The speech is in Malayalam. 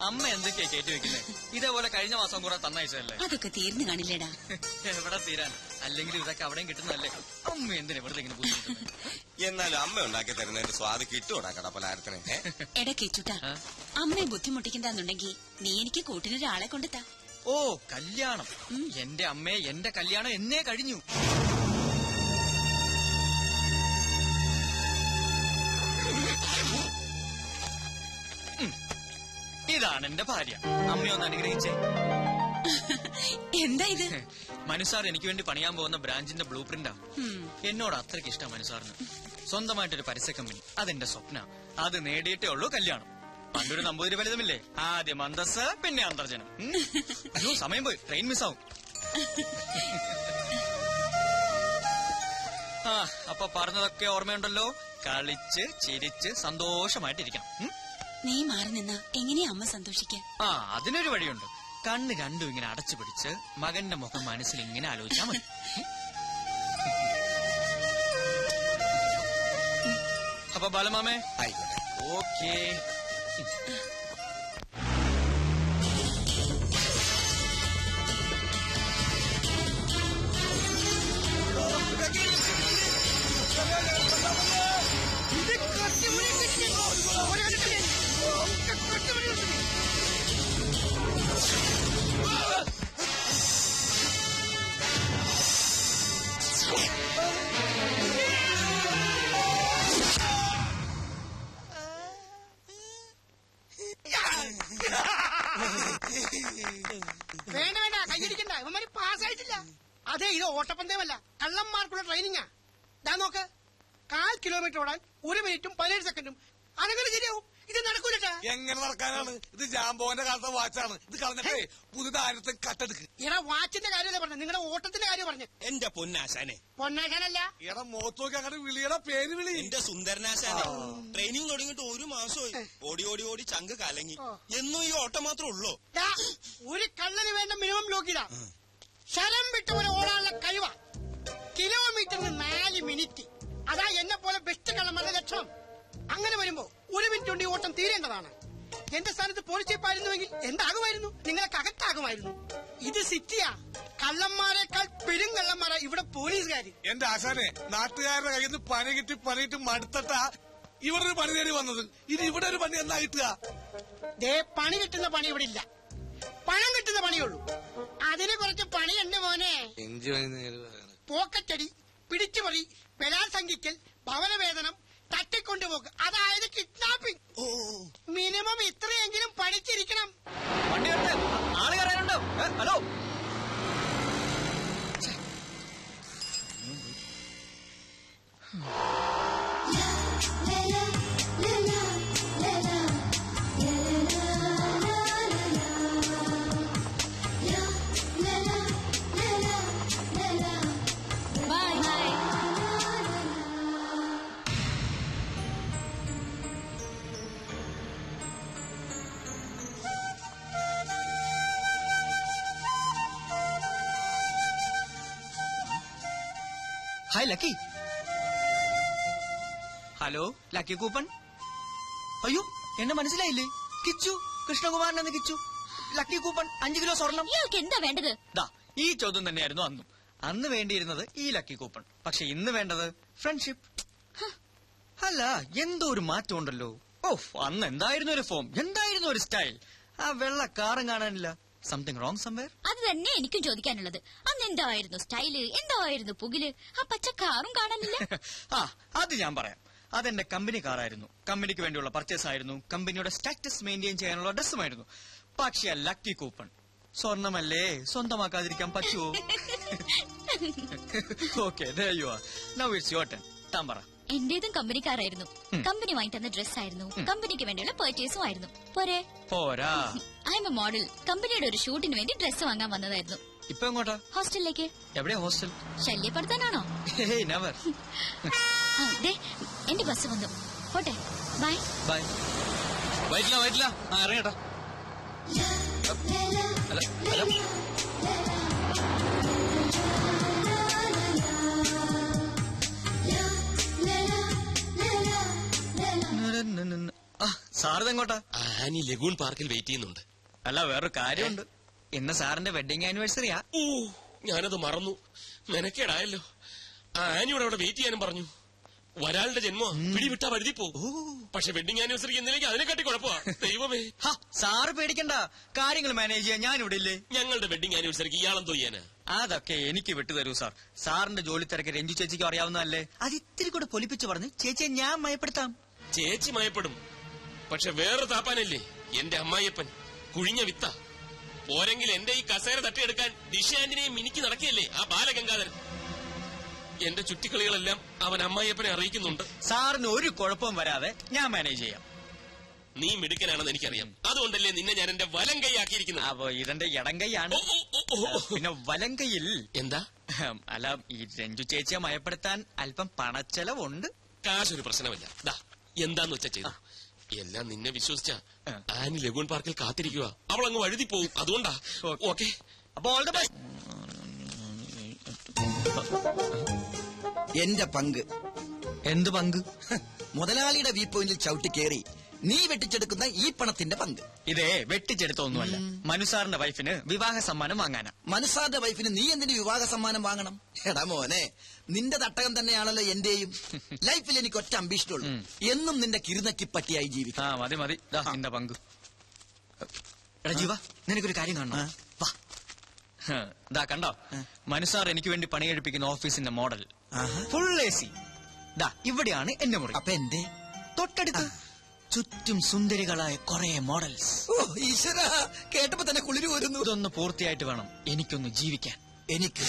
അമ്മ എന്തൊക്കെയാ കയറ്റി വെക്കുന്നത്? ഇതേപോലെ കഴിഞ്ഞ മാസം കൂടെ തന്നയച്ചതല്ലേ? അതൊക്കെ തീർന്നു കാണില്ലേടാ. എവിടെ തീരാൻ? അല്ലെങ്കിൽ ഇതൊക്കെ അവിടെയും കിട്ടുന്നതല്ലേ? അമ്മ എന്തിനാ വെറുതെ ഇങ്ങനെ ബുദ്ധിമുട്ടുന്നത്? എന്നാലും അമ്മ ഉണ്ടാക്കി തരുന്നതിന്റെ സ്വാദ് കിട്ടൂടാ കടപ്പലാരത്തിന്. എടക്കേച്ചുട്ടാ, അമ്മയെ ബുദ്ധിമുട്ടിക്കണ്ടെന്നുണ്ടെങ്കിൽ നീ എനിക്ക് കൂട്ടിനൊരാളെ കൊണ്ടെത്താ. ഓ, കല്യാണം. എന്റെ അമ്മയെ എന്റെ കല്യാണം എന്നേ കഴിഞ്ഞു. ഇതാണ് എന്റെ ഭാര്യ. അമ്മയൊന്ന് അനുഗ്രഹിച്ചേ. എന്താ ഇത്? മനുസാർ എനിക്ക് വേണ്ടി പണിയാൻ പോകുന്ന ബ്രാഞ്ചിന്റെ ബ്ലൂ പ്രിന്റാ. എന്നോട് അത്രയ്ക്ക് ഇഷ്ടം മനുസാറിന്. സ്വന്തമായിട്ടൊരു പരസ്യ കമ്പനി, അതെന്റെ സ്വപ്ന. അത് നേടിയിട്ടേ ഉള്ളൂ കല്യാണം. പണ്ടൊരു നമ്പൂതിരി ഫലിതമില്ലേ? ആദ്യം അന്തസ്, പിന്നെ അന്തർജനം. അയ്യോ, സമയം പോയി, ട്രെയിൻ മിസ്സാവും. ആ, അപ്പൊ പറഞ്ഞതൊക്കെ ഓർമ്മയുണ്ടല്ലോ. കളിച്ച് ചിരിച്ച് സന്തോഷമായിട്ടിരിക്കണം. നീ മാറി നിന്നാ എങ്ങനെയാ അമ്മ സന്തോഷിക്കാൻ? ആ, അതിനൊരു വഴിയുണ്ട്. കണ്ണ് രണ്ടും ഇങ്ങനെ അടച്ചു പിടിച്ച് മകന്റെ മുഖം മനസ്സിൽ ഇങ്ങനെ ആലോചിച്ചാ മതി. അപ്പൊ ബാലമാമേ, ആയിക്കോട്ടെ. ഓക്കേ. വേണ്ട വേണ്ട, കൈയടിക്കണ്ട. ഇവന്മാര് പാസ്സായിട്ടില്ല. അതെ, ഇത് ഓട്ടപ്പന്തയമല്ല, കള്ളന്മാർക്കുള്ള ട്രെയിനിങ്ങാ. ഞാൻ നോക്ക്, 1/4 കിലോമീറ്റർ ഓടാൻ 1 മിനിറ്റും 17 സെക്കൻഡും. അനങ്ങനെ ശരിയാവും. ഇത് നടക്കൂലട്ടാ. എങ്ങനെ നടക്കാനാണ്? ഇത് ജാമ്പോന്റെ കാലത്തെ വാച്ചാണ്. ഇത് കളഞ്ഞിട്ടേ പുതുതാരത്തെ കട്ടെടുക്ക്. ഇടാ, വാച്ചിന്റെ കാര്യമല്ലേ പറഞ്ഞത്, നിങ്ങളുടെ ഓട്ടത്തിന്റെ കാര്യം പറഞ്ഞു. എന്റെ പൊന്നാശാനെ. പൊന്നാശാനല്ല, എടാ മോത്തോക്കി അങ്ങനെ വിളിയുടെ പേര് വിളി. എന്റെ സുന്ദരനാശാനെ. ട്രെയിനിങ് തുടങ്ങിയിട്ട് 1 മാസമായി. ഓടി ഓടി ഓടി ചങ്ക് കലങ്ങി. എന്നും ഈ ഓട്ടം മാത്രമേ ഉള്ളൂ. ഒരു കള്ളന് വേണ്ട മിനിമം ലോക്കിതാ. ശരം വിട്ട് പോലെ ഓടാനുള്ള കഴിവാ. കിലോമീറ്ററിന് 4 മിനിറ്റ്. അതാ എന്നെ പോലെ ബെസ്റ്റ് കള്ളന്മാരുടെ ലക്ഷണം. അങ്ങനെ വരുമ്പോ 1 മിനിറ്റ് കൊണ്ട് ഈ ഓട്ടം തീരേണ്ടതാണ്. എന്റെ സ്ഥാനത്ത് പോലീസ് ചീപ്പായിരുന്നുവെങ്കിൽ എന്താകുമായിരുന്നു? നിങ്ങളെ അകത്താകുമായിരുന്നു. ഇത് സിറ്റിയാ. കള്ളന്മാരെക്കാൾ പെരും കള്ളന്മാരാ ഇവിടെ പോലീസുകാര്. എന്റെ ആശാനെ, നാട്ടുകാരുടെ കയ്യിൽ നിന്ന് പണി കിട്ടി പണിയിട്ട് മടുത്തട്ടാ ഇവിടെ ഒരു പണി തേടി വന്നത്. ഇനി ഇവിടെ ഒരു പണി എന്താ കിട്ടുക? ദേ, പണി കിട്ടുന്ന പണി ഇവിടെ ഇല്ല. പണം കിട്ടുന്ന പണിയുള്ളൂ. അതിന് കുറച്ച് പണിയുണ്ട് മോനെ. പോക്കറ്റടി, പിടിച്ചുപറി, ബലാത്സംഗിക്കൽ, ഭവനവേതനം, തട്ടിക്കൊണ്ടുപോക്ക്, അതായത് കിഡ്നാപ്പിംഗ്. മിനിമം ഇത്രയെങ്കിലും പഠിച്ചിരിക്കണം. വണ്ടി വരട്ടെ, ആള് കയറാനുണ്ടോ? Hello. Hi Lucky. Hello, lucky coupon. അയ്യോ, എന്നെ മനസ്സിലായില്ലേ? കിച്ചു, കൃഷ്ണകുമാരൻ എന്ന കിച്ചു. ലക്കി കൂപ്പൺ 5 കിലോ സ്വർണം. എന്താ വേണ്ടത്? ദാ, ഈ ചോദ്യം തന്നെയായിരുന്നു അന്നും. അന്ന് വേണ്ടിയിരുന്നത് ഈ ലക്കി കൂപ്പൺ. പക്ഷെ ഇന്ന് വേണ്ടത് ഫ്രണ്ട്ഷിപ്പ്. അല്ല, എന്തോ ഒരു മാറ്റം ഉണ്ടല്ലോ. ഓഫ്, അന്ന് എന്തായിരുന്നു ഒരു ഫോം, എന്തായിരുന്നു ഒരു സ്റ്റൈൽ. ആ വെള്ള കാറും കാണാനില്ല. Something wrong somewhere. അത് തന്നെ എനിക്കും ചോദിക്കാനുള്ളത്. അന്ന് എന്തായിരുന്നു സ്റ്റൈല്, എന്തായിരുന്നു പുകില്, ആ പച്ച കാറും കാണാനില്ല. ആ, അത് ഞാൻ പറയാം. അതെന്റെ കമ്പനി കാറായിരുന്നു. കമ്പനിക്ക് വേണ്ടിയുള്ള പർച്ചേസ് ആയിരുന്നു. കമ്പനിയുടെ സ്റ്റാറ്റസ് മെയിൻറ്റെയിൻ ചെയ്യാനുള്ള ഡ്രസ്സുമായിരുന്നു. പക്ഷെ ലക്കി കൂപ്പൺ സ്വർണമല്ലേ, സ്വന്തമാക്കാതിരിക്കാൻ പറ്റുമോ? Okay, there you are. Now it's your turn. താൻ പറ. എന്റേതും കമ്പനിക്കാരായിരുന്നു. കമ്പനി വാങ്ങി തന്ന ഡ്രസ്സായിരുന്നു. കമ്പനിക്ക് വേണ്ടിയുള്ള പർച്ചേസും ആയിരുന്നു. പോരെ? പോരാ. I M A model. കമ്പനിയുടെ ഒരു ഷൂട്ടിന് വേണ്ടി ഡ്രസ്സ് വാങ്ങാൻ വന്നതായിരുന്നു. ഇപ്പൊ എങ്ങോട്ടാ? ഹോസ്റ്റലിലേക്ക്. എവിടെയാ ഹോസ്റ്റൽ? ശല്യപ്പെടുത്താനാണോ? നെവർ. എന്റെ ബസ് വന്നു. പോട്ടെ, ബൈ. ബൈ. വൈറ്റില്ല. ആ, ഇറങ്ങട്ടാ. സാറിത് എങ്ങോട്ടാ? ആനി ലഗൂൺ പാർക്കിൽ വെയിറ്റ് ചെയ്യുന്നുണ്ട്. അല്ല, വേറൊരു കാര്യമുണ്ട്. ഇന്ന് സാറിന്റെ വെഡിങ് ആനിവേഴ്സറിയാ. ഓ, ഞാനത് മറന്നു. മെനക്കേടായല്ലോ. ആനിയോട് അവിടെ വെയിറ്റ് ചെയ്യാനും പറഞ്ഞു. ഒരാളുടെ ജന്മോ പിടിവിട്ടാ വഴുതി പോകും. പക്ഷെ വെഡിങ് ആനിവേഴ്സറിക്ക് എന്തിലേക്ക് അതിനെക്കാട്ടി കുഴപ്പമാ. ദൈവമേ. സാറ് പേടിക്കണ്ട, കാര്യങ്ങൾ മാനേജ് ചെയ്യാൻ ഞാൻ ഇവിടെ ഇല്ലേ. ഞങ്ങളുടെ വെഡിങ് ആനിവേഴ്സറിക്ക് ഇയാളെന്തോ ചെയ്യാനാ? അതൊക്കെ എനിക്ക് വിട്ടുതരൂ സാർ. സാറിന്റെ ജോലി തിരക്ക് രഞ്ജു ചേച്ചിക്ക് അറിയാവുന്നതല്ലേ. അത് ഇത്തിരി കൂടെ പൊലിപ്പിച്ച് പറഞ്ഞ് ചേച്ചിയെ ഞാൻ മയപ്പെടുത്താം. ചേച്ചി മയപ്പെടും. പക്ഷെ വേറെ താപ്പാനല്ലേ എന്റെ അമ്മായിയപ്പൻ. കുഴിഞ്ഞ വിത്ത. പോരെങ്കിൽ എന്റെ ഈ കസേര തട്ടിയെടുക്കാൻ ദിശ ആന്റിനെയും മിനിക്ക് നടക്കുകയല്ലേ ആ ബാലഗംഗാധരൻ. എന്റെ ചുറ്റിക്കളികളെല്ലാം അവൻ അമ്മായിയപ്പനെ അറിയിക്കുന്നുണ്ട്. സാറിന് ഒരു കുഴപ്പവും വരാതെ ഞാൻ മാനേജ് ചെയ്യാം. നീ മിടുക്കനാണെന്ന് എനിക്കറിയാം. അതുകൊണ്ടല്ലേ നിന്നെ ഞാൻ എന്റെ വലം കൈയാക്കിയിരിക്കുന്നത്. അപ്പൊ ഇതെന്റെ ഇടം കൈയാണ്. പിന്നെ വലം കൈയിൽ എന്താ? അല്ല, ഈ രഞ്ജു ചേച്ചിയെ മയപ്പെടുത്താൻ അല്പം പണച്ചെലവുണ്ട്. കാശൊരു പ്രശ്നമല്ല. ദാ എന്താന്ന് വെച്ചാ ചെയ്തു. എല്ലാം നിന്നെ വിശ്വസിച്ച ആനി ലഗൂൺ പാർക്കിൽ കാത്തിരിക്കുക. അവൾ അങ്ങ് വഴുതി പോവും. അതുകൊണ്ടാ. ഓക്കെ, അപ്പൊ ഓൾ ദ ബെസ്റ്റ്. എന്റെ പങ്ക്. എന്ത് പങ്ക്? മുതലാളിയുടെ വ്യൂ പോയിന്റിൽ ചവിട്ടി കയറി നീ വെട്ടിച്ചെടുക്കുന്ന ഈ പണത്തിന്റെ പങ്ക്. ഇതേ വെട്ടിച്ചെടുത്തൊന്നുമല്ല, മനുസാറിന്റെ വൈഫിന് വിവാഹ സമ്മാനം വാങ്ങാനാ. മനസ്സാന്റെ വൈഫിന് നീ എന്തിന് വിവാഹ സമ്മാനം വാങ്ങണം? എടാ മോനെ, നിന്റെ തട്ടകം തന്നെയാണല്ലോ എന്റെയും. ലൈഫിൽ എനിക്ക് ഒറ്റ അംബീഷനുള്ളൂ, എന്നും നിന്റെ കിരുനക്കി പറ്റിയായി ജീവിക്കാം. മതി മതി, നിന്റെ പങ്ക്. എടാ ജീവ, നിനക്കൊരു കാര്യം കാണണം. വാ. ദാ കണ്ടോ, മനുസാർ എനിക്ക് വേണ്ടി പണി കഴിപ്പിക്കുന്ന ഓഫീസിന്റെ മോഡൽ. Full AC. ദാ ഇവിടെയാണ് എന്റെ മുറി. അപ്പൊ എന്റെ തൊട്ടടുത്ത് ചുറ്റും സുന്ദരികളായ കുറെ മോഡൽസ്. ഓ ഈശ്വര, കേട്ടപ്പോ തന്നെ കുളിര് വരുന്നു. ഇതൊന്ന് പൂർത്തിയായിട്ട് വേണം എനിക്കൊന്ന് ജീവിക്കാൻ. എനിക്ക്